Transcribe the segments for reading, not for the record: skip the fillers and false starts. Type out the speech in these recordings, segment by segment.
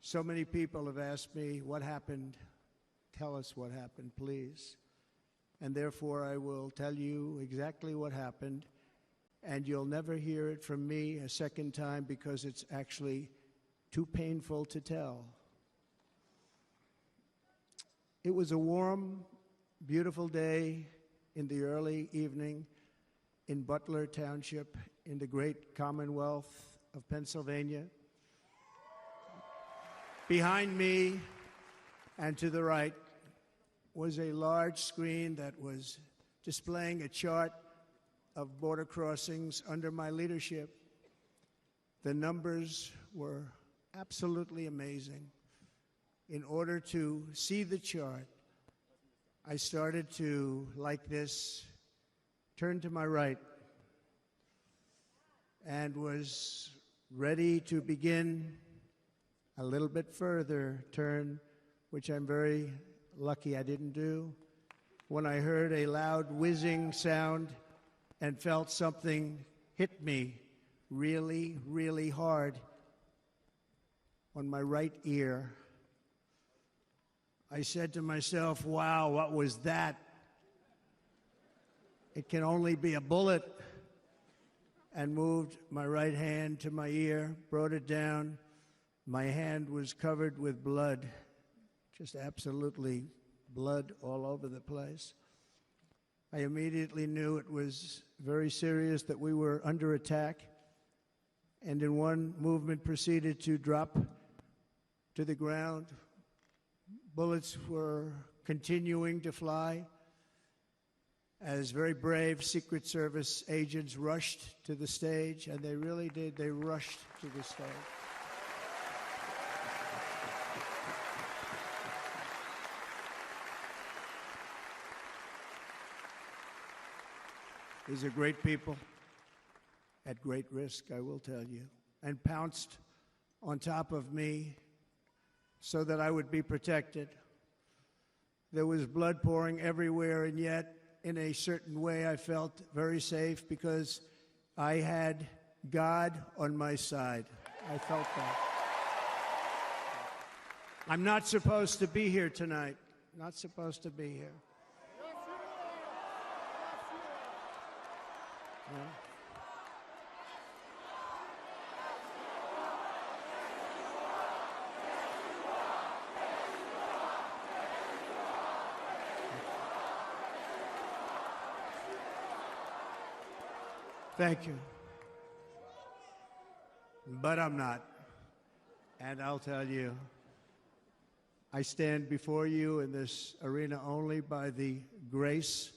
So many people have asked me, what happened? Tell us what happened, please. And therefore, I will tell you exactly what happened, and you'll never hear it from me a second time because it's actually too painful to tell. It was a warm, beautiful day in the early evening in Butler Township in the great Commonwealth of Pennsylvania. Behind me and to the right was a large screen that was displaying a chart of border crossings under my leadership. The numbers were absolutely amazing. In order to see the chart, I started to, like this, turn to my right and was ready to begin a little bit further turn, which I'm very lucky I didn't do, when I heard a loud whizzing sound and felt something hit me really, really hard on my right ear. I said to myself, wow, what was that? It can only be a bullet. And moved my right hand to my ear, brought it down. My hand was covered with blood, just absolutely blood all over the place. I immediately knew it was very serious, that we were under attack, and in one movement proceeded to drop to the ground. Bullets were continuing to fly as very brave Secret Service agents rushed to the stage, and they really did. They rushed to the stage. These are great people at great risk, I will tell you, and pounced on top of me so that I would be protected. There was blood pouring everywhere, and yet, in a certain way, I felt very safe because I had God on my side. I felt that. I'm not supposed to be here tonight. Not supposed to be here. Yeah. Thank you. But I'm not. And I'll tell you, I stand before you in this arena only by the grace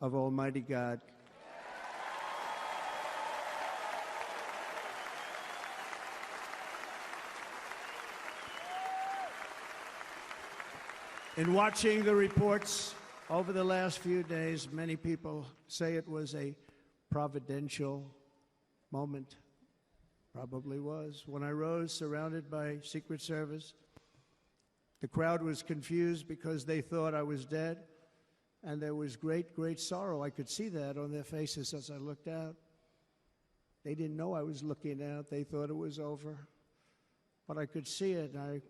of Almighty God. In watching the reports over the last few days, many people say it was a providential moment. Probably was. When I rose surrounded by Secret Service, the crowd was confused because they thought I was dead, and there was great, great sorrow. I could see that on their faces as I looked out. They didn't know I was looking out. They thought it was over. But I could see it, and I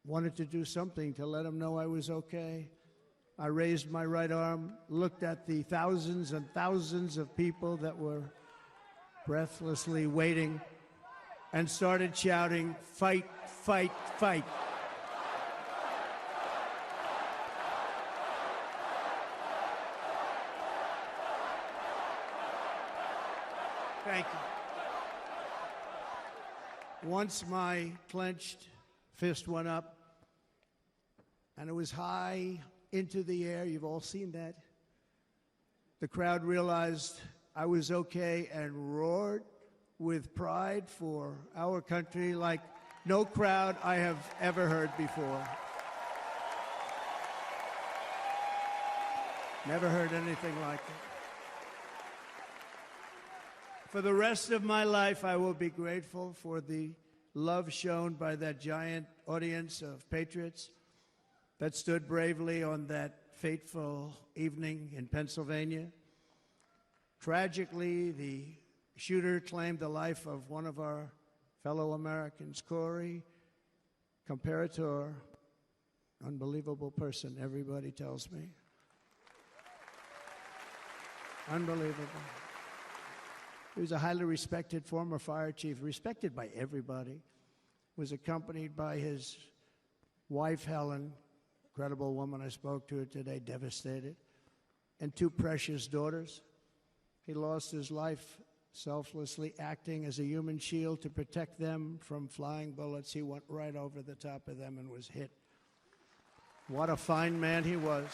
wanted to do something to let them know I was okay. I raised my right arm, looked at the thousands and thousands of people that were breathlessly waiting, and started shouting, "Fight, fight, fight." Thank you. Once my clenched fist went up, and it was high into the air. You've all seen that. The crowd realized I was okay and roared with pride for our country like no crowd I have ever heard before. Never heard anything like it. For the rest of my life, I will be grateful for the love shown by that giant audience of patriots that stood bravely on that fateful evening in Pennsylvania. Tragically, the shooter claimed the life of one of our fellow Americans, Corey. comparator, unbelievable person, everybody tells me. Unbelievable. He was a highly respected former fire chief, respected by everybody. Was accompanied by his wife, Helen, incredible woman. I spoke to her today, devastated, and two precious daughters. He lost his life selflessly, acting as a human shield to protect them from flying bullets. He went right over the top of them and was hit. What a fine man he was.